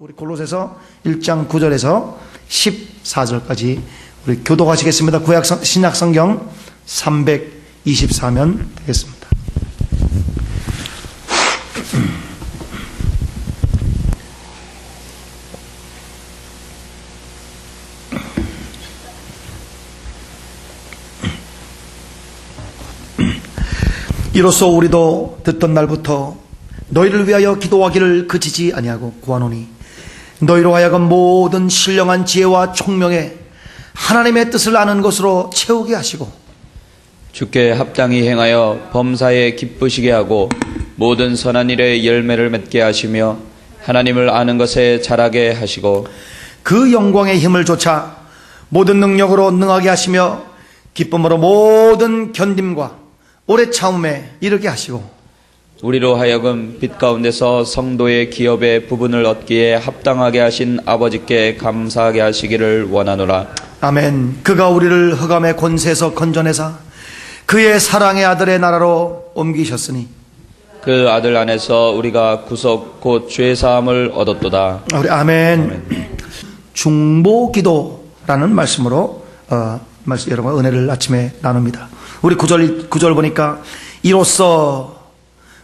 우리 골로새서 1장 9절에서 14절까지 우리 교독하시겠습니다. 신약 성경 324면 되겠습니다. 이로써 우리도 듣던 날부터 너희를 위하여 기도하기를 그치지 아니하고 구하노니 너희로 하여금 모든 신령한 지혜와 총명에 하나님의 뜻을 아는 것으로 채우게 하시고 주께 합당히 행하여 범사에 기쁘시게 하고 모든 선한 일에 열매를 맺게 하시며 하나님을 아는 것에 자라게 하시고 그 영광의 힘을 좇아 모든 능력으로 능하게 하시며 기쁨으로 모든 견딤과 오래 참음에 이르게 하시고 우리로 하여금 빛 가운데서 성도의 기업의 부분을 얻기에 합당하게 하신 아버지께 감사하게 하시기를 원하노라. 아멘. 그가 우리를 흑암의 권세에서 건져내사 그의 사랑의 아들의 나라로 옮기셨으니 그 아들 안에서 우리가 구속 곧 죄사함을 얻었도다. 우리 아멘. 중보기도라는 말씀으로 여러분 은혜를 아침에 나눕니다. 우리 9절 보니까 이로써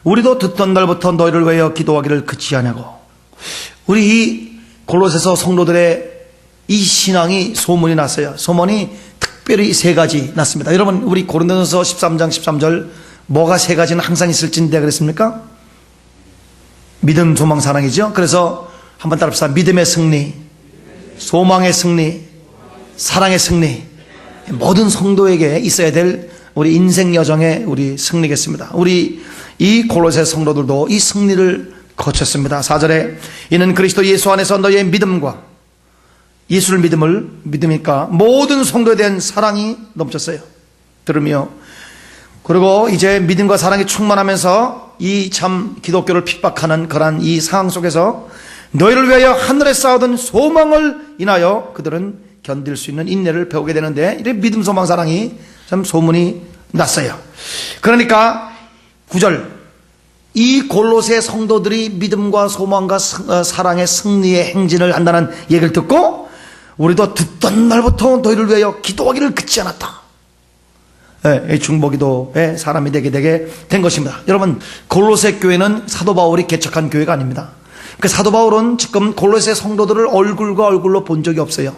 우리도 듣던 날부터 너희를 위하여 기도하기를 그치 하냐고. 우리 이 골로새서 성도들의 이 신앙이 소문이 났어요. 소문이 특별히 세 가지 났습니다. 여러분 우리 고린도전서 13장 13절 뭐가 세 가지는 항상 있을진데 그랬습니까? 믿음, 소망, 사랑이죠. 그래서 한번 따라합시다. 믿음의 승리, 소망의 승리, 사랑의 승리. 모든 성도에게 있어야 될 우리 인생 여정의 우리 승리겠습니다. 우리 이 골로새 성도들도 이 승리를 거쳤습니다. 4절에 이는 그리스도 예수 안에서 너희의 믿음과 예수를 믿으니까 모든 성도에 대한 사랑이 넘쳤어요. 들으며 그리고 이제 믿음과 사랑이 충만하면서 이 참 기독교를 핍박하는 그러한 이 상황 속에서 너희를 위하여 하늘에 쌓아둔 소망을 인하여 그들은 견딜 수 있는 인내를 배우게 되는데 이래 믿음, 소망, 사랑이 참 소문이 났어요. 그러니까 9절 이 골로새 성도들이 믿음과 소망과 사랑의 승리의 행진을 한다는 얘기를 듣고 우리도 듣던 날부터 너희를 위하여 기도하기를 그치 않았다. 네, 중보기도의 사람이 되게 된 것입니다. 여러분 골로새 교회는 사도 바울이 개척한 교회가 아닙니다. 그 사도 바울은 지금 골로새 성도들을 얼굴과 얼굴로 본 적이 없어요.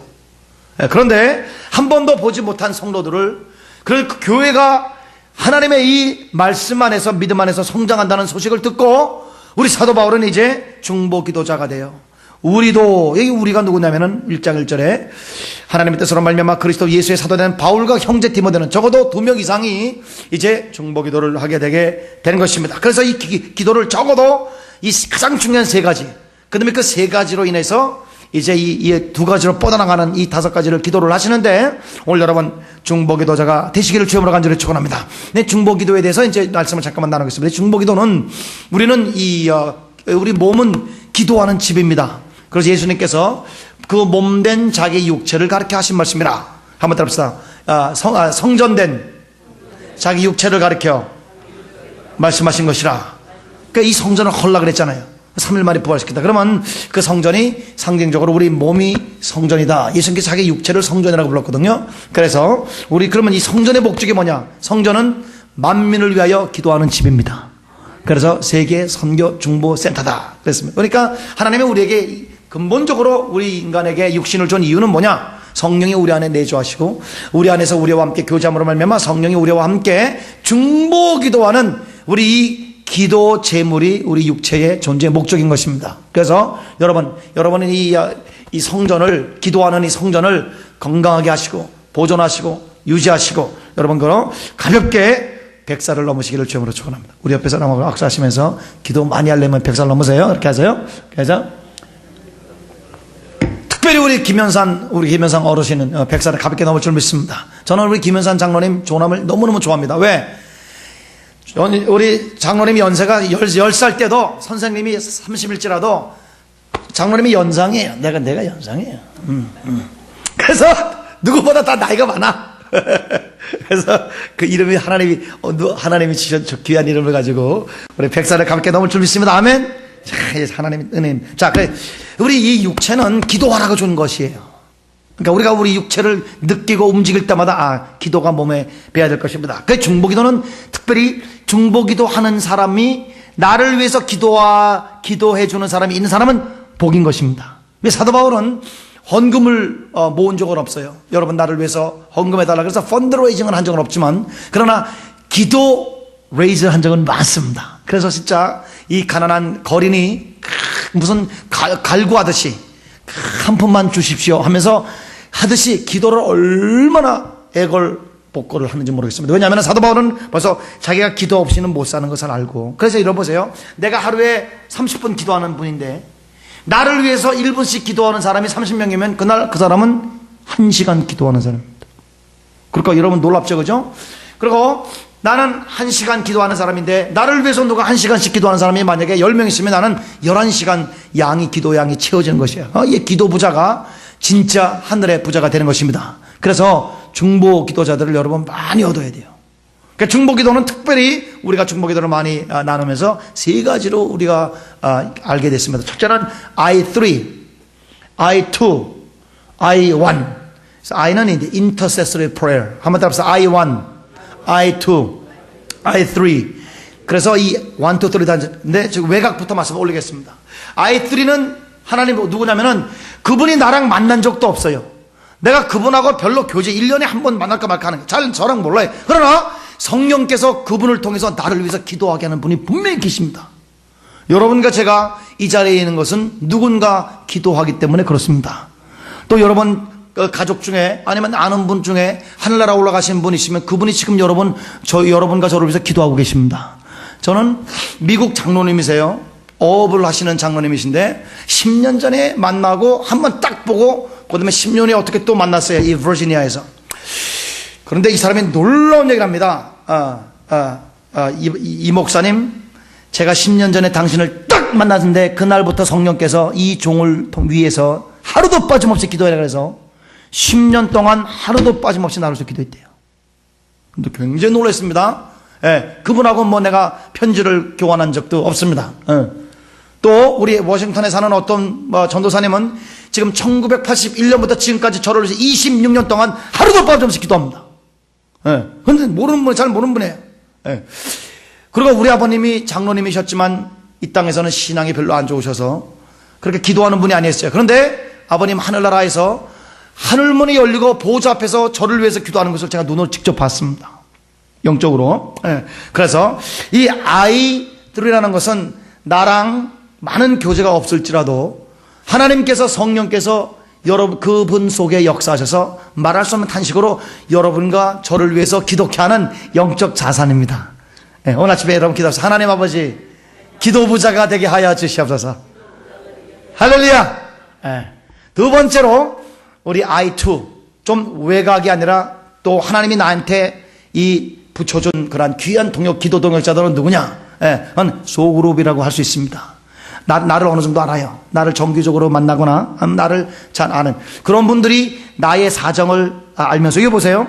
그런데 한 번도 보지 못한 성도들을 그 교회가 하나님의 이 말씀 안에서 믿음 안에서 성장한다는 소식을 듣고 우리 사도 바울은 이제 중보기도자가 돼요. 우리도 여기 우리가 누구냐면은 1장 1절에 하나님의 뜻으로 말미암아 그리스도 예수의 사도된 바울과 형제 디모데는 적어도 2명 이상이 이제 중보기도를 하게 되게 되는 것입니다. 그래서 이 기도를 적어도 이 가장 중요한 세 가지, 그다음에 그 세 가지로 인해서 이제 이 두 가지로 뻗어나가는 이 5가지를 기도를 하시는데 오늘 여러분 중보기도자가 되시기를 주님으로 간절히 축원합니다. 네, 중보기도에 대해서 이제 말씀을 잠깐만 나누겠습니다. 중보기도는 우리는 우리 몸은 기도하는 집입니다. 그래서 예수님께서 그 몸된 자기 육체를 가르쳐 하신 말씀이라. 한번 따라합시다. 성전된 자기 육체를 가르쳐 말씀하신 것이라. 그러니까 이 성전을 헐라 그랬잖아요. 3일 만에 부활시켰다. 그러면 그 성전이 상징적으로 우리 몸이 성전이다. 예수님께서 자기 육체를 성전이라고 불렀거든요. 그래서 그러면 이 성전의 목적이 뭐냐? 성전은 만민을 위하여 기도하는 집입니다. 그래서 세계 선교 중보 센터다 그랬습니다. 그러니까 하나님이 우리에게 근본적으로 우리 인간에게 육신을 준 이유는 뭐냐? 성령이 우리 안에 내주하시고 우리 안에서 우리와 함께 교제함으로 말미암아 성령이 우리와 함께 중보 기도하는 우리 이 기도 제물이 우리 육체의 존재의 목적인 것입니다. 그래서 여러분은 이 성전을 기도하는 이 성전을 건강하게 하시고 보존하시고 유지하시고 여러분 그럼 가볍게 100살을 넘으시기를 주님으로 축원합니다. 우리 옆에 사람하고 악수하시면서 기도 많이 하려면 100살 넘으세요. 이렇게 하세요. 그래서 특별히 우리 김현산 어르신은 100살을 가볍게 넘을 줄 믿습니다. 저는 우리 김현산 장로님 조남을 너무너무 좋아합니다. 왜? 우리 장로님이 연세가 10살 때도 선생님이 30일째라도 장로님이 연상이에요. 내가 연상이에요. 그래서 누구보다 다 나이가 많아. 그래서 그 이름이 하나님이 지신 저 귀한 이름을 가지고 우리 100살을 가볍게 넘을 줄 믿습니다. 아멘. 자, 하나님 은혜님. 자, 그래. 우리 이 육체는 기도하라고 준 것이에요. 그러니까 우리가 우리 육체를 느끼고 움직일 때마다 기도가 몸에 배야 될 것입니다. 그 중보기도는 특별히 중보기도 하는 사람이 나를 위해서 기도해 주는 사람이 있는 사람은 복인 것입니다. 왜 사도 바울은 헌금을 모은 적은 없어요. 여러분 나를 위해서 헌금해달라 그래서 펀드레이징을 한 적은 없지만 그러나 기도 레이즈 한 적은 많습니다. 그래서 진짜 이 가난한 거린이 무슨 갈구하듯이 한 푼만 주십시오 하면서 하듯이 기도를 얼마나 복고를 하는지 모르겠습니다. 왜냐하면 사도 바울은 벌써 자기가 기도 없이는 못 사는 것을 알고 그래서 이러 보세요. 내가 하루에 30분 기도하는 분인데 나를 위해서 1분씩 기도하는 사람이 30명이면 그날 그 사람은 1시간 기도하는 사람입니다. 그러니까 여러분 놀랍죠, 그죠? 그리고 나는 1시간 기도하는 사람인데 나를 위해서 누가 1시간씩 기도하는 사람이 만약에 10명 있으면 나는 11시간 기도양이 채워지는 것이에요. 이 기도 부자가 진짜 하늘의 부자가 되는 것입니다. 그래서 중보 기도자들을 여러분 많이 얻어야 돼요. 그러니까 중보 기도는 특별히 우리가 중보 기도를 많이 나누면서 세 가지로 우리가 알게 됐습니다. 첫째는 I3, I2, I1. I는 이제 intercessory prayer. 한번 따라서 I1, I2, I3. 그래서 이 1, 2, 3 단지인데 지금 외곽부터 말씀 올리겠습니다. I3는 하나님 누구냐면은 그분이 나랑 만난 적도 없어요. 내가 그분하고 별로 교제 1년에 한 번 만날까 말까 하는 거 잘 저랑 몰라요. 그러나 성령께서 그분을 통해서 나를 위해서 기도하게 하는 분이 분명히 계십니다. 여러분과 제가 이 자리에 있는 것은 누군가 기도하기 때문에 그렇습니다. 또 여러분 가족 중에 아니면 아는 분 중에 하늘나라 올라가신 분 있으면 그분이 지금 여러분과 저를 위해서 기도하고 계십니다. 저는 미국 장로님이세요. 어업을 하시는 장로님이신데 10년 전에 만나고 한번 딱 보고 그다음에 10년에 어떻게 또 만났어요. 이 버지니아에서. 그런데 이 사람이 놀라운 얘기를 합니다. 이 목사님, 제가 10년 전에 당신을 딱 만났는데 그날부터 성령께서 이 종을 위해서 하루도 빠짐없이 기도해라 그래서 10년 동안 하루도 빠짐없이 나를 위해서 기도했대요. 근데 굉장히 놀랐습니다. 그분하고 내가 편지를 교환한 적도 없습니다. 또 우리 워싱턴에 사는 어떤 전도사님은 지금 1981년부터 지금까지 저를 위해서 26년 동안 하루도 빠짐없이 기도합니다. 근데 모르는 분이 잘 모르는 분이에요. 그리고 우리 아버님이 장로님이셨지만 이 땅에서는 신앙이 별로 안 좋으셔서 그렇게 기도하는 분이 아니었어요. 그런데 아버님 하늘나라에서 하늘문이 열리고 보좌 앞에서 저를 위해서 기도하는 것을 제가 눈으로 직접 봤습니다. 영적으로. 그래서 이 아이들이라는 것은 나랑 많은 교제가 없을지라도 하나님께서 성령께서 여러분 그분 속에 역사하셔서 말할 수 없는 탄식으로 여러분과 저를 위해서 기도케 하는 영적 자산입니다. 오늘 아침에 여러분 기도하셔서 하나님 아버지 기도 부자가 되게 하여 주시옵소서. 할렐루야. 두 번째로 우리 I2 좀 외곽이 아니라 또 하나님이 나한테 이 붙여준 그러한 귀한 동역 기도 동역자들은 누구냐? 소그룹이라고 할 수 있습니다. 나를 어느 정도 알아요. 나를 정기적으로 만나거나 나를 잘 아는 그런 분들이 나의 사정을 알면서 이거 보세요.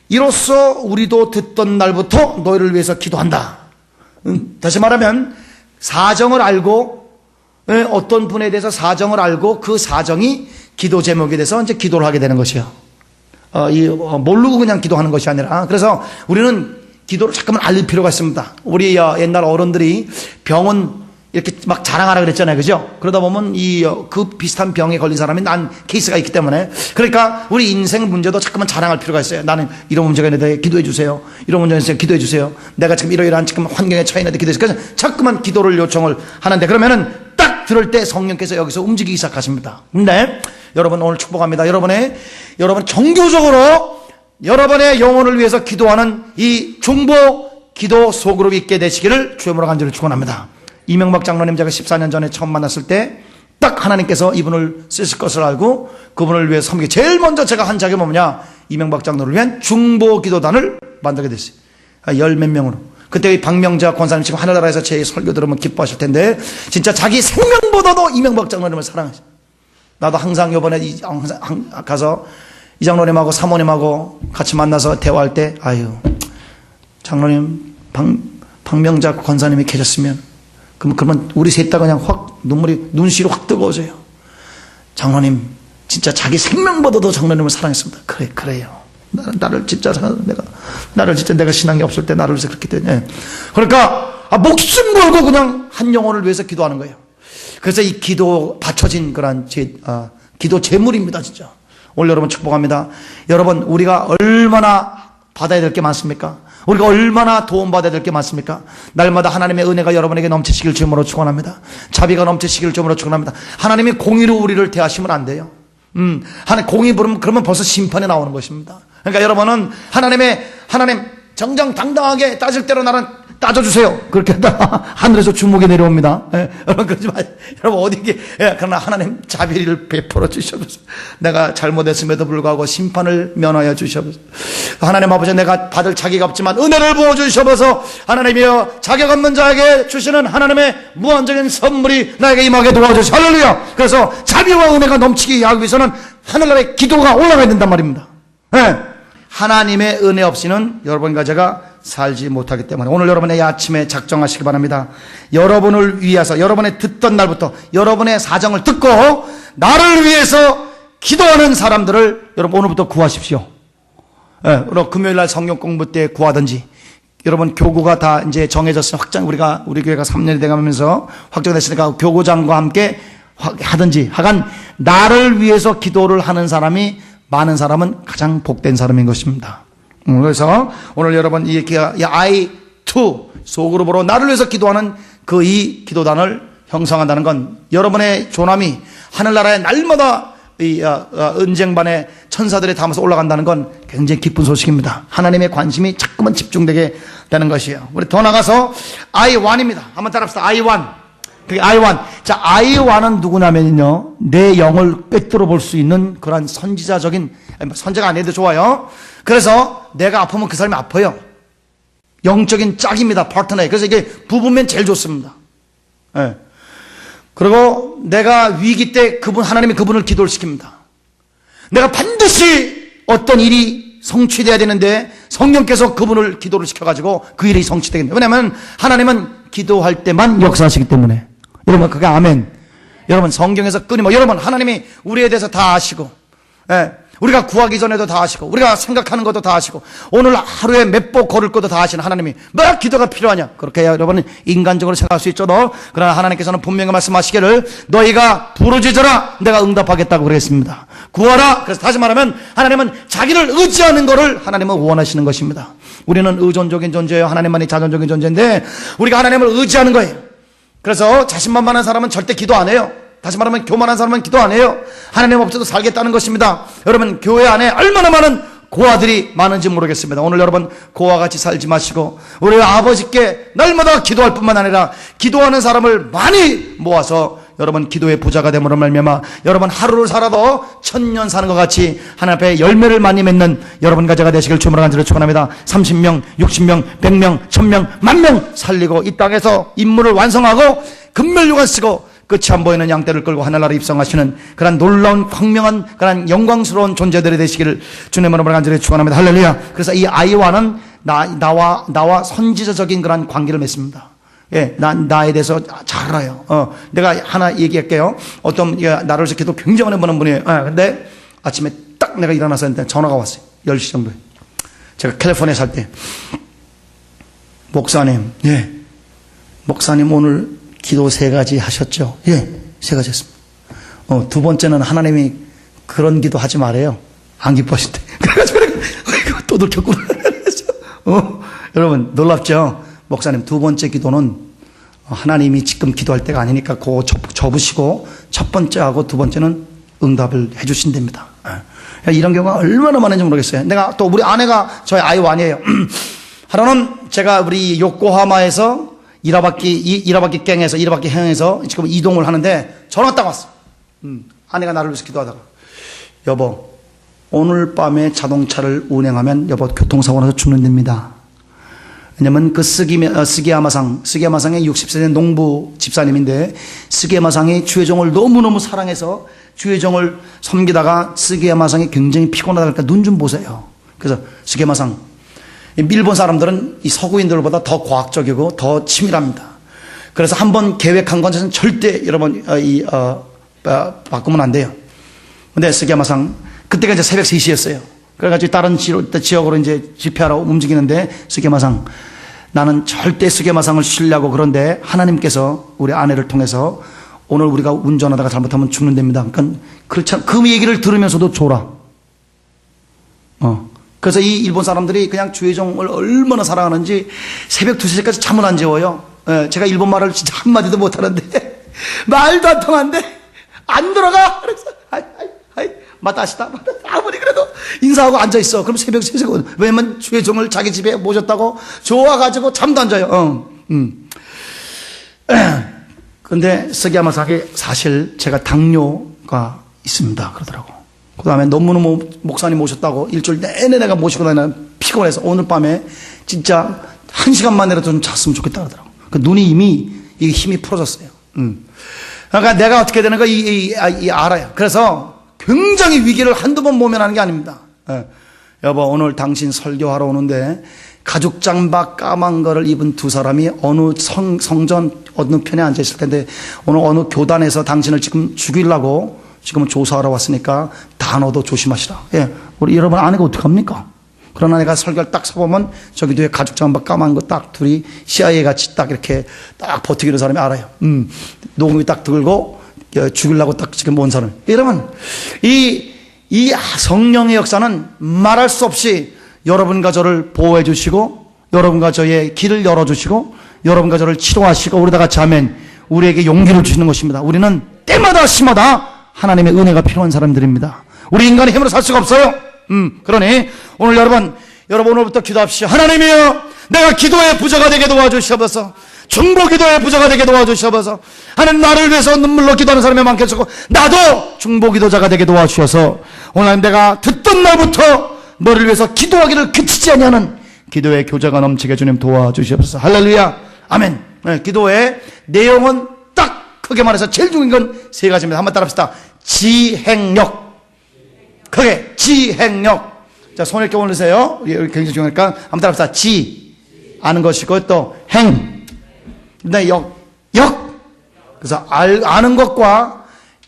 이로써 우리도 듣던 날부터 너희를 위해서 기도한다. 다시 말하면 사정을 알고 어떤 분에 대해서 사정을 알고 그 사정이 기도 제목에 대해서 이제 기도를 하게 되는 것이요. 모르고 그냥 기도하는 것이 아니라 그래서 우리는 기도를 잠깐만 알릴 필요가 있습니다. 우리 옛날 어른들이 병은 이렇게 막 자랑하라 그랬잖아요. 그죠? 그러다 보면 그 비슷한 병에 걸린 사람이 난 케이스가 있기 때문에 그러니까 우리 인생 문제도 잠깐만 자랑할 필요가 있어요. 나는 이런 문제가 있는데 기도해 주세요. 이런 문제가 있어요. 기도해 주세요. 내가 지금 이러이러한 지금 환경에 처해 있는데 기도해 주세요. 그래서 자꾸만 기도를 요청을 하는데 그러면은 딱 들을 때 성령께서 여기서 움직이기 시작하십니다. 근데 여러분 오늘 축복합니다. 여러분 정교적으로 여러분의 영혼을 위해서 기도하는 이 중보 기도 소그룹이 있게 되시기를 주님으로 간절히 축원합니다. 이명박 장로님 제가 14년 전에 처음 만났을 때 딱 하나님께서 이분을 쓰실 것을 알고 그분을 위해 섬기기 제일 먼저 제가 한 작업이 뭐냐 이명박 장로를 위한 중보 기도단을 만들게 됐어요. 10몇 명으로. 그때 박명자 권사님 지금 하늘나라에서 제 설교 들으면 기뻐하실 텐데 진짜 자기 생명보다도 이명박 장로님을 사랑하셔. 나도 항상 요번에 가서 이 장로님하고 사모님하고 같이 만나서 대화할 때 장로님 박명자 권사님이 계셨으면 그러면 우리 셋 다 그냥 확 눈시로 확 뜨거워져요. 장로님, 진짜 자기 생명보다도 장로님을 사랑했습니다. 그래요. 나를 진짜 내가 신앙이 없을 때 나를 위해서 그렇게 되네. 그러니까, 목숨 걸고 그냥 한 영혼을 위해서 기도하는 거예요. 그래서 이 기도 바쳐진 그런 기도 제물입니다, 진짜. 오늘 여러분 축복합니다. 여러분, 우리가 얼마나 받아야 될 게 많습니까? 우리가 얼마나 도움받아야 될 게 많습니까? 날마다 하나님의 은혜가 여러분에게 넘치시길 주님으로 축원합니다. 자비가 넘치시길 주님으로 축원합니다. 하나님이 공의로 우리를 대하시면 안 돼요. 하나님 공의 부르면 그러면 벌써 심판이 나오는 것입니다. 그러니까 여러분은 하나님 정정당당하게 따질 대로 나는 따져주세요. 그렇게 하다가 하늘에서 주목이 내려옵니다. 예, 여러분 그러지 마세요. 여러분 어디게 그러나 하나님 자비를 베풀어 주셔서 내가 잘못했음에도 불구하고 심판을 면하여 주셔서 하나님 아버지 내가 받을 자격 없지만 은혜를 부어 주셔서 하나님이여 자격 없는 자에게 주시는 하나님의 무한적인 선물이 나에게 임하게 도와주셔서 할렐루야. 그래서 자비와 은혜가 넘치게 하기 위해서는 하늘나라의 기도가 올라가야 된단 말입니다. 예. 하나님의 은혜 없이는 여러분과 제가 살지 못하기 때문에 오늘 여러분의 아침에 작정하시기 바랍니다. 여러분을 위해서 여러분의 듣던 날부터 여러분의 사정을 듣고 나를 위해서 기도하는 사람들을 여러분 오늘부터 구하십시오. 예, 금요일날 성경 공부 때 구하든지 여러분 교구가 다 이제 정해졌으니 우리 교회가 3년이 돼가면서 확정됐으니까 교구장과 함께 하든지 하간 나를 위해서 기도를 하는 사람이 많은 사람은 가장 복된 사람인 것입니다. 그래서 오늘 여러분 이 I2 소그룹으로 나를 위해서 기도하는 이 기도단을 형성한다는 건 여러분의 조남이 하늘나라에 날마다 은쟁반의 천사들이 담아서 올라간다는 건 굉장히 기쁜 소식입니다. 하나님의 관심이 자꾸만 집중되게 되는 것이에요. 우리 더 나가서 I1입니다. 한번 따라합시다. I1. I1. 자, I1은 누구냐면요. 내 영을 꿰뚫어 볼 수 있는 그런 선지자적인, 선지자가 아니어도 좋아요. 그래서 내가 아프면 그 사람이 아파요. 영적인 짝입니다. 파트너에. 그래서 이게 부부면 제일 좋습니다. 예. 그리고 내가 위기 때 하나님이 그분을 기도를 시킵니다. 내가 반드시 어떤 일이 성취돼야 되는데 성령께서 그분을 기도를 시켜가지고 그 일이 성취되겠네요. 왜냐하면 하나님은 기도할 때만 역사하시기 때문에. 여러분 그게 아멘. 여러분 성경에서 끊임없이 여러분 하나님이 우리에 대해서 다 아시고 우리가 구하기 전에도 다 아시고 우리가 생각하는 것도 다 아시고 오늘 하루에 몇 보 걸을 것도 다 아시는 하나님이 뭐 기도가 필요하냐 그렇게 여러분은 인간적으로 생각할 수 있죠. 그러나 하나님께서는 분명히 말씀하시기를 너희가 부르짖어라 내가 응답하겠다고 그랬습니다. 구하라. 그래서 다시 말하면 하나님은 자기를 의지하는 것을 하나님은 원하시는 것입니다. 우리는 의존적인 존재예요. 하나님만이 자존적인 존재인데 우리가 하나님을 의지하는 거예요. 그래서 자신만만한 사람은 절대 기도 안 해요. 다시 말하면 교만한 사람은 기도 안 해요. 하나님 없이도 살겠다는 것입니다. 여러분 교회 안에 얼마나 많은 고아들이 많은지 모르겠습니다. 오늘 여러분 고아 같이 살지 마시고 우리 아버지께 날마다 기도할 뿐만 아니라 기도하는 사람을 많이 모아서 여러분 기도의 부자가 됨으로 말미암아 여러분 하루를 살아도 1000년 사는 것 같이 하나님 앞에 열매를 많이 맺는 여러분과 제가 되시길 주님으로 간절히 축원합니다. 30명, 60명, 100명, 1000명, 10,000명 살리고 이 땅에서 임무를 완성하고 금멸류관 쓰고 끝이 안 보이는 양떼를 끌고 하늘나라에 입성하시는 그런 놀라운 광명한 그런 영광스러운 존재들이 되시기를 주님으로 간절히 축원합니다. 할렐루야. 그래서 이 아이와는 나와 선지자적인 그런 관계를 맺습니다. 예, 나에 대해서 잘 알아요. 내가 하나 얘기할게요. 어떤, 나를 위해서 기도 굉장히 오래 보는 분이에요. 근데 아침에 딱 내가 일어나서 했는데 전화가 왔어요. 10시 정도에. 제가 캘리포니아에 살 때. 목사님, 예. 목사님 오늘 기도 3가지 하셨죠? 예, 3가지 했습니다. 두 번째는 하나님이 그런 기도 하지 말아요. 안 기뻐하신대. 그래가지고 내가 또 들켰구나. 여러분, 놀랍죠? 목사님, 2번째 기도는 하나님이 지금 기도할 때가 아니니까 그거 접으시고 첫 번째하고 2번째는 응답을 해 주신답니다. 이런 경우가 얼마나 많은지 모르겠어요. 내가 또 우리 아내가 저희 아이완이에요. 하루는 제가 우리 요코하마에서 이라바키 갱에서 이라바키 행에서 지금 이동을 하는데 전화 딱 왔어. 아내가 나를 위해서 기도하다가 여보 오늘 밤에 자동차를 운행하면 여보 교통사고 나서 죽는답니다. 왜냐면 그 스기야마상의 60세 된 농부 집사님인데 스기야마상이 주의종을 너무너무 사랑해서 주의종을 섬기다가 스기야마상이 굉장히 피곤하다 그러니까 눈 좀 보세요. 그래서 스기야마상 일본 사람들은 이 서구인들보다 더 과학적이고 더 치밀합니다. 그래서 한번 계획한 것은 절대 여러분 바꾸면 안 돼요. 근데 스게마상 그때가 이제 새벽 3시였어요. 그래가지고 다른 지역으로 이제 집회하러 움직이는데 스게마상 나는 절대 스게마상을 쉬려고 그런데 하나님께서 우리 아내를 통해서 오늘 우리가 운전하다가 잘못하면 죽는답니다. 그러니까 그렇지 그 얘기를 들으면서도 졸아. 그래서 이 일본 사람들이 그냥 주혜종을 얼마나 사랑하는지 새벽 2시까지 잠을 안 재워요. 제가 일본 말을 진짜 한마디도 못하는데 말도 안 통한데 안 들어가. 그래서 마다시다. 아무리 그래도 인사하고 앉아있어. 그럼 새벽 3시거든. 왜냐면 주혜종을 자기 집에 모셨다고 좋아가지고 잠도 안 자요. 근데 스게마상에 사실 제가 당뇨가 있습니다. 그러더라고. 그 다음에 너무너무 목사님 모셨다고 일주일 내내 내가 모시고 다니는 피곤해서 오늘 밤에 진짜 1시간만이라도 좀 잤으면 좋겠다 그러더라고. 그 눈이 이미 이게 힘이 풀어졌어요. 그러니까 내가 어떻게 되는 거 알아요. 그래서 굉장히 위기를 한두 번 모면하는 게 아닙니다. 여보 오늘 당신 설교하러 오는데 가죽 장바 까만 거를 입은 두 사람이 어느 성전 어느 편에 앉아 있을 텐데 오늘 어느 교단에서 당신을 지금 죽이려고 지금은 조사하러 왔으니까 단어도 조심하시라. 우리 여러분 아내가 어떡합니까? 그러나 내가 설교를 딱 서보면 저기 뒤에 가죽 장바 까만 거 딱 둘이 CIA 같이 딱 이렇게 딱 버티기는 사람이 알아요. 녹음이 딱 들고 죽이려고 딱 지금 온 사람. 여러분 이 성령의 역사는 말할 수 없이 여러분과 저를 보호해 주시고 여러분과 저의 길을 열어주시고 여러분과 저를 치료하시고 우리 다 같이 하면 우리에게 용기를 주시는 것입니다. 우리는 때마다 시마다 하나님의 은혜가 필요한 사람들입니다. 우리 인간의 힘으로 살 수가 없어요. 그러니 오늘 여러분 오늘부터 기도합시다. 하나님이여 내가 기도의 부자가 되게 도와주시옵소서. 중보 기도의 부자가 되게 도와주시옵소서. 하나님 나를 위해서 눈물로 기도하는 사람이 많겠고 나도 중보 기도자가 되게 도와주셔서 오늘 내가 듣던 날부터 너를 위해서 기도하기를 그치지 아니하는 기도의 교제가 넘치게 주님 도와주시옵소서. 할렐루야 아멘. 기도의 내용은 딱 크게 말해서 제일 중요한 건 세 가지입니다. 한번 따라합시다. 지행력. 크게 지행력. 자, 손 이렇게 올리세요. 굉장히 중요하니까 한번 따라합시다. 지 아는 것이고 또 행. 그다음에 역. 그래서 아는 것과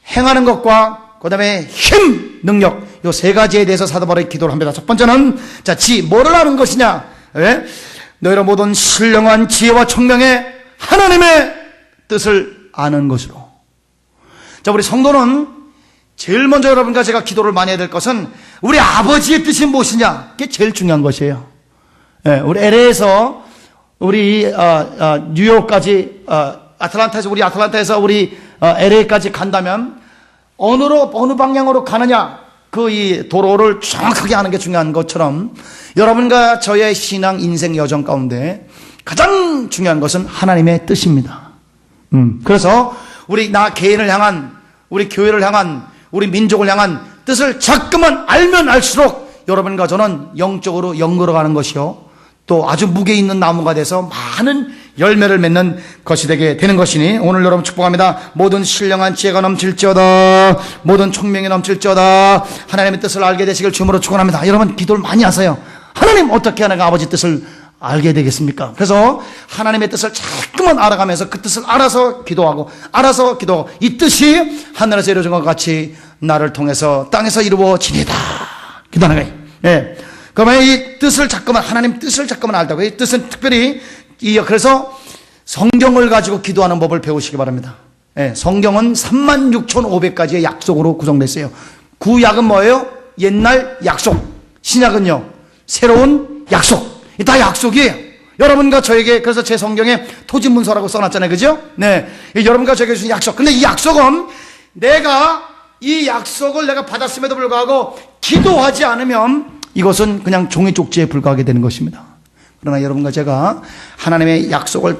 행하는 것과 그다음에 힘, 능력. 요 세 가지에 대해서 사도 바울이 기도를 합니다. 첫 번째는 자, 뭐를 아는 것이냐? 왜? 너희의 모든 신령한 지혜와 총명의 하나님의 뜻을 아는 것으로. 자, 우리 성도는 제일 먼저 여러분과 제가 기도를 많이 해야 될 것은 우리 아버지의 뜻이 무엇이냐? 그게 제일 중요한 것이에요. 우리 LA에서 우리 뉴욕까지 우리 아틀란타에서 우리 LA까지 간다면 어느 방향으로 가느냐? 이 도로를 정확하게 아는 게 중요한 것처럼 여러분과 저의 신앙 인생 여정 가운데 가장 중요한 것은 하나님의 뜻입니다. 그래서 나 개인을 향한 우리 교회를 향한 우리 민족을 향한 뜻을 자꾸만 알면 알수록 여러분과 저는 영적으로 연걸어가는 것이요 또 아주 무게 있는 나무가 돼서 많은 열매를 맺는 것이 되게 되는 것이니 오늘 여러분 축복합니다. 모든 신령한 지혜가 넘칠지어다. 모든 총명이 넘칠지어다. 하나님의 뜻을 알게 되시길 주님으로 축원합니다. 여러분 기도를 많이 하세요. 하나님 어떻게 하나가 아버지 뜻을 알게 되겠습니까? 그래서 하나님의 뜻을 자꾸만 알아가면서 그 뜻을 알아서 기도하고 이 뜻이 하늘에서 이루어진 것 같이 나를 통해서 땅에서 이루어지리다. 기도하는 거예요. 그러면 이 뜻을 자꾸만 하나님 뜻을 자꾸만 알다고. 이 뜻은 특별히 그래서 성경을 가지고 기도하는 법을 배우시기 바랍니다. 성경은 36,500가지의 약속으로 구성됐어요. 구약은 뭐예요? 옛날 약속. 신약은요? 새로운 약속. 다 약속이에요. 여러분과 저에게 그래서 제 성경에 토지문서라고 써놨잖아요. 그죠? 여러분과 저에게 주신 약속. 근데 이 약속은 이 약속을 내가 받았음에도 불구하고 기도하지 않으면 이것은 그냥 종이 쪽지에 불과하게 되는 것입니다. 그러나 여러분과 제가 하나님의 약속을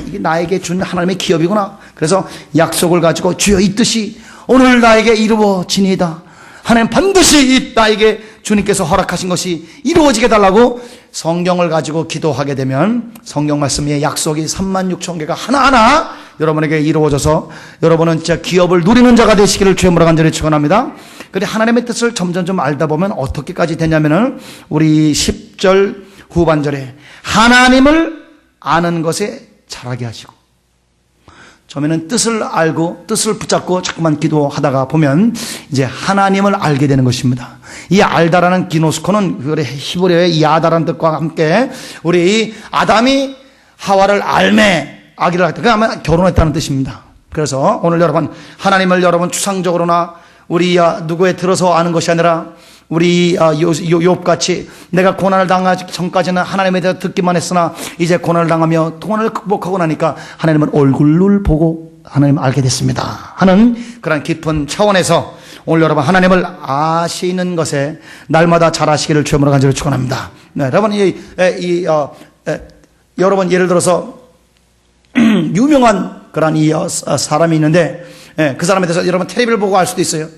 이게 나에게 준 하나님의 기업이구나. 그래서 약속을 가지고 주여 이 뜻이 오늘 나에게 이루어지니이다. 하나님 반드시 나에게 주님께서 허락하신 것이 이루어지게 달라고 성경을 가지고 기도하게 되면 성경 말씀의 약속이 36,000개가 하나하나 여러분에게 이루어져서 여러분은 진짜 기업을 누리는 자가 되시기를 주님으로 간절히 축원합니다. 그런데 하나님의 뜻을 점점 좀 알다 보면 어떻게까지 되냐면은 우리 10절 후반절에 하나님을 아는 것에 자라게 하시고 처음에는 뜻을 알고 뜻을 붙잡고 자꾸만 기도하다가 보면 이제 하나님을 알게 되는 것입니다. 이 알다라는 기노스코는 히브리어의 이 아다라는 뜻과 함께 우리 이 아담이 하와를 알매 아기를 낳았다. 그러면 결혼했다는 뜻입니다. 그래서 오늘 여러분 하나님을 여러분 추상적으로나 우리 누구에 들어서 아는 것이 아니라 우리 욥같이 내가 고난을 당하기 전까지는 하나님에 대해 듣기만 했으나 이제 고난을 당하며 고난을 극복하고 나니까 하나님을 얼굴을 보고 하나님 알게 됐습니다 하는 그런 깊은 차원에서 오늘 여러분 하나님을 아시는 것에 날마다 잘하시기를 주님으로 간절히 축원합니다. 네, 여러분 여러분 예를 들어서 유명한 그런 사람이 있는데 그 사람에 대해서 여러분 텔레비를 보고 알 수도 있어요.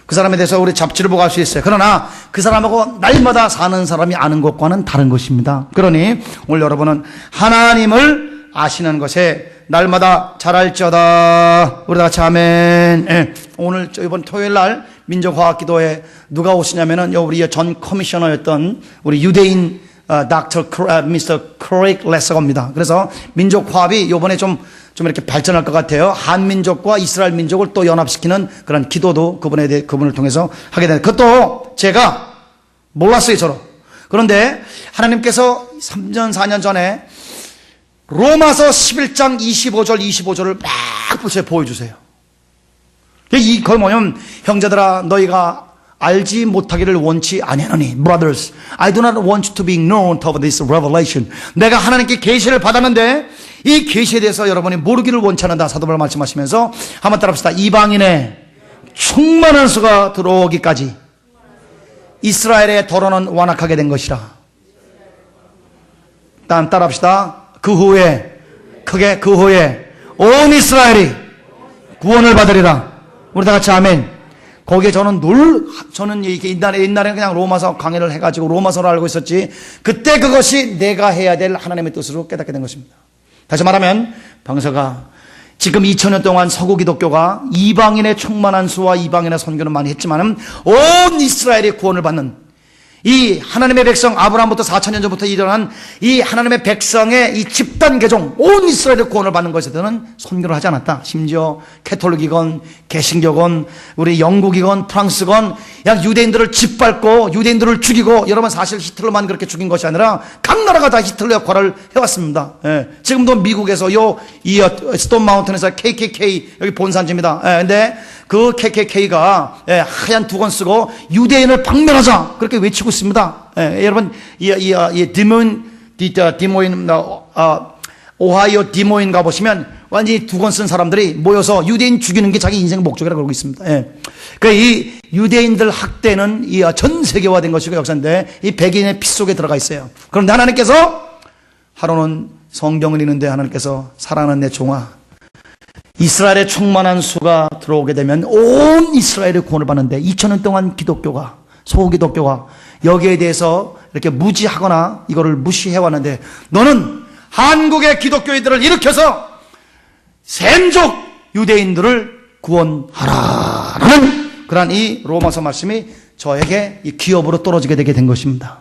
그 사람에 대해서 우리 잡지를 보고 알 수 있어요. 그러나 그 사람하고 날마다 사는 사람이 아는 것과는 다른 것입니다. 그러니 오늘 여러분은 하나님을 아시는 것에 날마다 잘할지어다. 우리 다 같이 아멘. 오늘 이번 토요일 날 민족화학기도에 누가 오시냐면은 우리 전 커미셔너였던 우리 유대인 미스터 크레이크 레서거입니다. 그래서 민족화합이 이번에 좀 이렇게 발전할 것 같아요. 한민족과 이스라엘 민족을 또 연합시키는 그런 기도도 그분을 통해서 하게 되는. 그것도 제가 몰랐어요, 저로. 그런데 하나님께서 3년, 4년 전에 로마서 11장 25절을 막 보여주세요. 그게 뭐냐면, 형제들아, 너희가 알지 못하기를 원치 아니하노니 brothers I do not want you to be ignorant of this revelation. 내가 하나님께 계시를 받았는데 이 계시에 대해서 여러분이 모르기를 원치 않는다. 사도바울 말씀하시면서 한번 따라합시다. 이방인의 충만한 수가 들어오기까지 이스라엘의 도로는 완악하게 된 것이라. 다음 따라합시다. 그 후에 크게 그 후에 온 이스라엘이 구원을 받으리라. 우리 다 같이 아멘. 거기에 저는 옛날에는 그냥 로마서 강의를 해가지고 로마서를 알고 있었지, 그때 그것이 내가 해야 될 하나님의 뜻으로 깨닫게 된 것입니다. 다시 말하면, 방서가 지금 2000년 동안 서구 기독교가 이방인의 충만한 수와 이방인의 선교는 많이 했지만은 온 이스라엘이 구원을 받는 이 하나님의 백성 아브라함부터 4000년 전부터 일어난 이 하나님의 백성의 이 집단 개종 온 이스라엘의 구원을 받는 것에 대해서는 선교를 하지 않았다. 심지어 캐톨릭이건 개신교건 우리 영국이건 프랑스건 약 유대인들을 짓밟고 유대인들을 죽이고, 여러분 사실 히틀러만 그렇게 죽인 것이 아니라 각 나라가 다 히틀러 역할을 해왔습니다. 지금도 미국에서 이 스톤 마운틴에서 KKK 여기 본산지입니다. 근데 그 KKK가 하얀 두건 쓰고 유대인을 박멸하자 그렇게 외치고 있습니다. 여러분 디모인 오하이오 디모인 가보시면 완전히 두건 쓴 사람들이 모여서 유대인 죽이는 게 자기 인생 목적이라고 그러고 있습니다. 그러니까 이 유대인들 학대는 전 세계화된 것이고 역사인데 이 백인의 피 속에 들어가 있어요. 그런데 하나님께서 하루는 성경을 읽는데 하나님께서 사랑하는 내 종아, 이스라엘의 충만한 수가 들어오게 되면 온 이스라엘의 구원을 받는데 2000년 동안 기독교가 소기독교가 여기에 대해서 이렇게 무지하거나 이거를 무시해왔는데 너는 한국의 기독교인들을 일으켜서 샘족 유대인들을 구원하라라는 그런 이 로마서 말씀이 저에게 이 기업으로 떨어지게 되게 된 것입니다.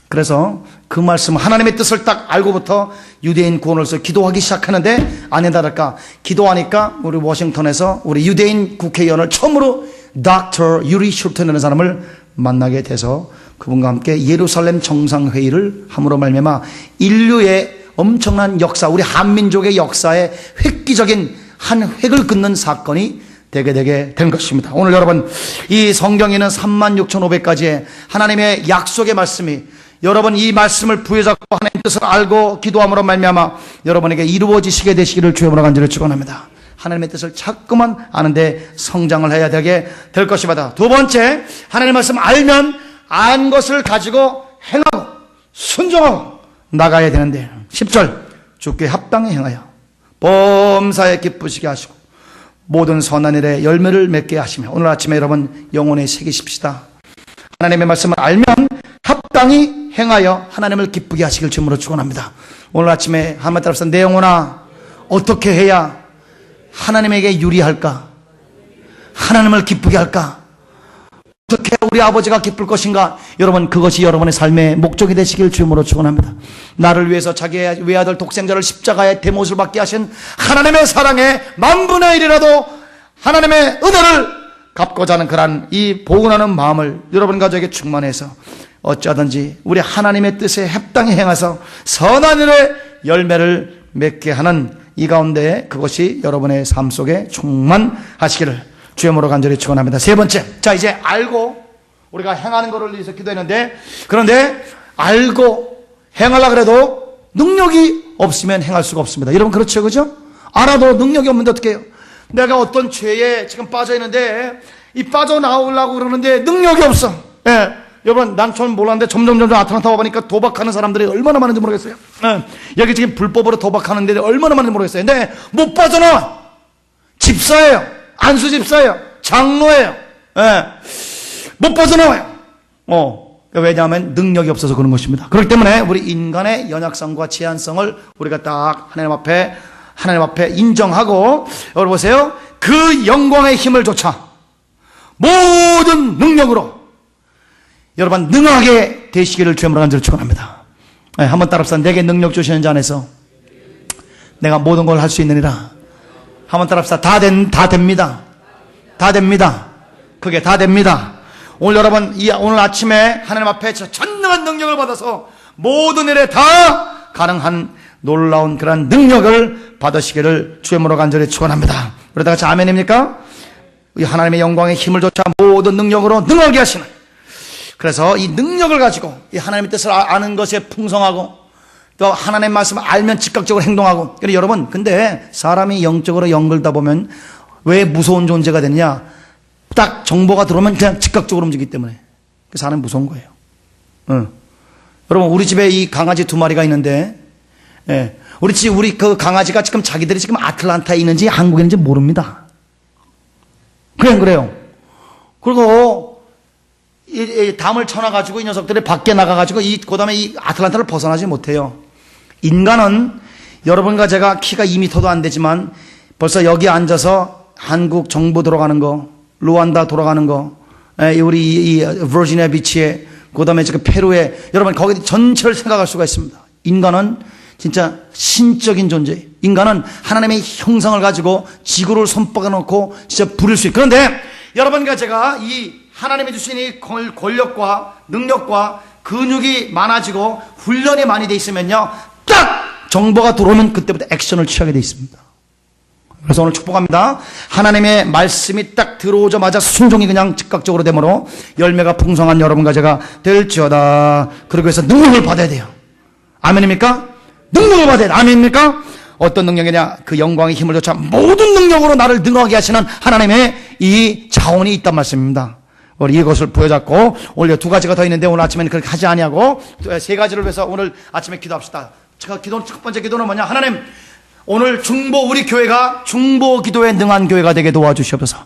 그래서 그 말씀 하나님의 뜻을 딱 알고부터 유대인 구원을 위해서 기도하기 시작하는데 아니다 다를까 기도하니까 우리 워싱턴에서 우리 유대인 국회의원을 처음으로 닥터 유리 슐튼이라는 사람을 만나게 돼서 그분과 함께 예루살렘 정상회의를 함으로 말미암아 인류의 엄청난 역사, 우리 한민족의 역사에 획기적인 한 획을 긋는 사건이 되게 된 것입니다. 오늘 여러분 이 성경에는 36,500가지의 하나님의 약속의 말씀이 여러분 이 말씀을 부여잡고 하나님의 뜻을 알고 기도함으로 말미암아 여러분에게 이루어지시게 되시기를 주님으로 간절히 축원합니다. 하나님의 뜻을 자꾸만 아는데 성장을 해야 되게 될 것입니다. 두 번째, 하나님의 말씀 알면 안 것을 가지고 행하고 순종하고 나가야 되는데 10절 주께 합당히 행하여 범사에 기쁘시게 하시고 모든 선한 일에 열매를 맺게 하시며 오늘 아침에 여러분 영혼에 새기십시다. 하나님의 말씀을 알면 합당히 행하여 하나님을 기쁘게 하시길 주님으로 축원합니다. 오늘 아침에 한마디 따라서 내 영혼아 어떻게 해야 하나님에게 유리할까? 하나님을 기쁘게 할까? 어떻게 우리 아버지가 기쁠 것인가? 여러분, 그것이 여러분의 삶의 목적이 되시길 주님으로 축원합니다. 나를 위해서 자기의 외아들 독생자를 십자가에 대못을 받게 하신 하나님의 사랑에 만분의 1이라도 하나님의 은혜를 갚고자 하는 그러한 이 보은하는 마음을 여러분 가족에게 충만해서 어찌하든지 우리 하나님의 뜻에 합당히 행하서 선한 일의 열매를 맺게 하는 이 가운데 그것이 여러분의 삶 속에 충만하시기를 주님으로 간절히 축원합니다. 세 번째, 자 이제 알고 우리가 행하는 것을 위해서 기도했는데, 그런데 알고 행하려고 해도 능력이 없으면 행할 수가 없습니다. 여러분 그렇죠, 그죠? 알아도 능력이 없는데 어떻게 해요? 내가 어떤 죄에 지금 빠져 있는데 이 빠져나오려고 그러는데 능력이 없어. 예. 여러분, 난 처음 몰랐는데 점점 아틀란타 와보니까 도박하는 사람들이 얼마나 많은지 모르겠어요. 예. 여기 지금 불법으로 도박하는 데들 얼마나 많은지 모르겠어요. 근데 못 빠져나와. 집사예요. 안수 집사예요. 장로예요. 예. 못 빠져나와요. 왜냐하면 능력이 없어서 그런 것입니다. 그렇기 때문에 우리 인간의 연약성과 제한성을 우리가 딱 하나님 앞에 인정하고, 여러분 보세요. 그 영광의 힘을 조차 모든 능력으로 여러분 능하게 되시기를 주님으로 간절히 축원합니다. 네, 한번 따라합시다. 내게 능력 주시는 자 안에서 내가 모든 걸 할 수 있느니라. 한번 따라합시다. 다 됩니다. 다 됩니다. 그게 다 됩니다. 오늘 여러분 오늘 아침에 하나님 앞에 전능한 능력을 받아서 모든 일에 다 가능한 놀라운 그런 능력을 받으시기를 주님으로 간절히 축원합니다. 우리 다 같이 아멘입니까? 이 하나님의 영광의 힘을 조차 모든 능력으로 능하게 하시는, 그래서 이 능력을 가지고 이 하나님의 뜻을 아는 것에 풍성하고 또 하나님의 말씀을 알면 즉각적으로 행동하고. 그래서 여러분, 근데 사람이 영적으로 연결다 보면 왜 무서운 존재가 되느냐? 딱 정보가 들어오면 그냥 즉각적으로 움직이기 때문에 그 사람이 무서운 거예요. 여러분, 우리 집에 이 강아지 2마리가 있는데, 예, 우리 그 강아지가 지금 자기들이 지금 아틀란타에 있는지 한국에 있는지 모릅니다. 그냥 그래요. 그리고 이 담을 쳐놔가지고 이 녀석들이 밖에 나가가지고 그 다음에 이 아틀란타를 벗어나지 못해요. 인간은 여러분과 제가 키가 2m도 안 되지만 벌써 여기 앉아서 한국 정부 들어가는 거, 루안다 돌아가는 거, 우리 이 버지니아 비치에, 그 다음에 지금 페루에, 여러분 거기 전체를 생각할 수가 있습니다. 인간은 진짜 신적인 존재. 인간은 하나님의 형상을 가지고 지구를 손바닥에 놓고 진짜 부릴 수 있어요. 그런데 여러분과 제가 이 하나님이 주신 이 권력과 능력과 근육이 많아지고 훈련이 많이 돼 있으면요, 딱 정보가 들어오면 그때부터 액션을 취하게 돼 있습니다. 그래서 오늘 축복합니다. 하나님의 말씀이 딱 들어오자마자 순종이 그냥 즉각적으로 되므로 열매가 풍성한 여러분과 제가 될지어다. 그러기 위해서 능력을 받아야 돼요. 아멘입니까? 능력을 받아야 돼요. 아멘입니까? 어떤 능력이냐? 그 영광의 힘을 조차 모든 능력으로 나를 능하게 하시는 하나님의 이 자원이 있단 말씀입니다. 우리 이것을 보여잡고, 오늘 2가지가 더 있는데 오늘 아침에는 그렇게 하지 아니하고 3가지를 위해서 오늘 아침에 기도합시다. 첫 번째 기도는 뭐냐? 하나님, 오늘 우리 교회가 중보 기도에 능한 교회가 되게 도와주시옵소서.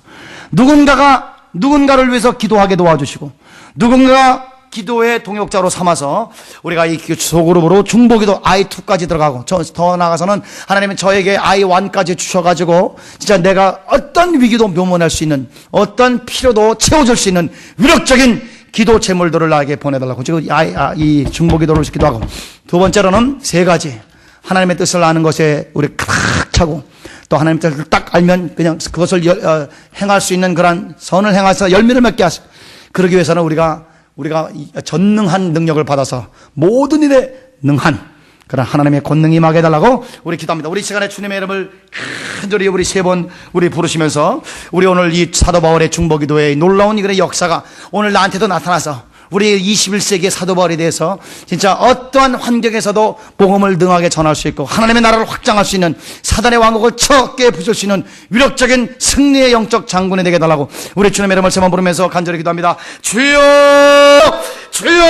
누군가를 위해서 기도하게 도와주시고, 누군가 기도의 동역자로 삼아서 우리가 이 소그룹으로 중보기도 I2까지 들어가고, 더 나아가서는 하나님은 저에게 I1까지 주셔가지고 진짜 내가 어떤 위기도 묘문할 수 있는, 어떤 필요도 채워줄 수 있는 위력적인 기도 제물들을 나에게 보내달라고 지금 이 중보기도를 기도하고, 2번째로는 3가지 하나님의 뜻을 아는 것에 우리 가득 차고, 또 하나님의 뜻을 딱 알면 그냥 그것을 행할 수 있는 그런 선을 행해서 열매를 맺게 하시고, 그러기 위해서는 우리가 전능한 능력을 받아서 모든 일에 능한 그런 하나님의 권능이 임하게 해달라고 우리 기도합니다. 우리 시간에 주님의 이름을 간절히 우리 3번 우리 부르시면서, 우리 오늘 이 사도 바울의 중보기도의 놀라운 이그의 역사가 오늘 나한테도 나타나서 우리 21세기의 사도 바울에 대해서 진짜 어떠한 환경에서도 복음을 능하게 전할 수 있고 하나님의 나라를 확장할 수 있는, 사단의 왕국을 척게 부술 수 있는 위력적인 승리의 영적 장군이 되게 해달라고 우리 주님의 이름을 3번 부르면서 간절히 기도합니다. 주여, 주여.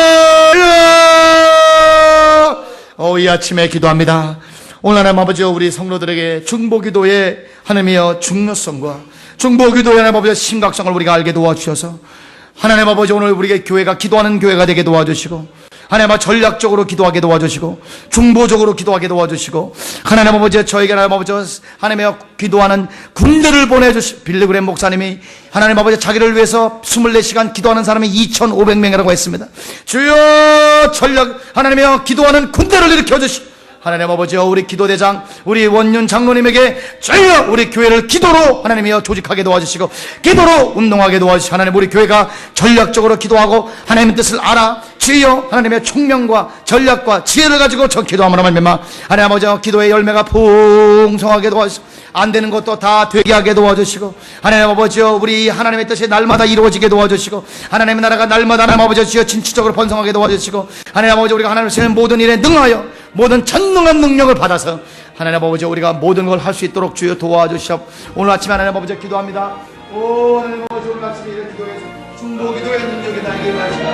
이 아침에 기도합니다. 오늘 하나님 아버지, 우리 성도들에게 중보기도의 하나님이여 중요성과 중보기도의 하나님 아버지 심각성을 우리가 알게 도와주셔서, 하나님 아버지, 오늘 우리의 교회가 기도하는 교회가 되게 도와주시고, 하나님 아버지 전략적으로 기도하게 도와주시고 중보적으로 기도하게 도와주시고 하나님 아버지 저에게 하나님 아버지 하나님의 기도하는 군대를 보내주시 빌리그램 목사님이 하나님 아버지 자기를 위해서 24시간 기도하는 사람이 2,500명이라고 했습니다. 주여 전략 하나님의 기도하는 군대를 일으켜주시고 하나님 아버지여 우리 기도대장 우리 원윤 장로님에게 주여 우리 교회를 기도로 하나님이여 조직하게 도와주시고 기도로 운동하게 도와주시고 하나님 우리 교회가 전략적으로 기도하고 하나님의 뜻을 알아 주여 하나님의 총명과 전략과 지혜를 가지고 저 기도함으로 말미암아 하나님 아버지여 기도의 열매가 풍성하게 도와주시고 안 되는 것도 다 되게 하게 도와주시고 하나님 아버지여 우리 하나님의 뜻이 날마다 이루어지게 도와주시고 하나님의 나라가 날마다 하나님 아버지여 진취적으로 번성하게 도와주시고 하나님 아버지 우리가 하나님을 세운 모든 일에 능하여 모든 전능한 능력을 받아서 하나님 아버지 우리가 모든 걸 할 수 있도록 주여 도와주시옵. 오늘 아침에 하나님 아버지 기도합니다. 오 하나님 아버지 오늘 아침에 이런 기도에서 중보 기도의 능력이 나에게 임하시옵소서.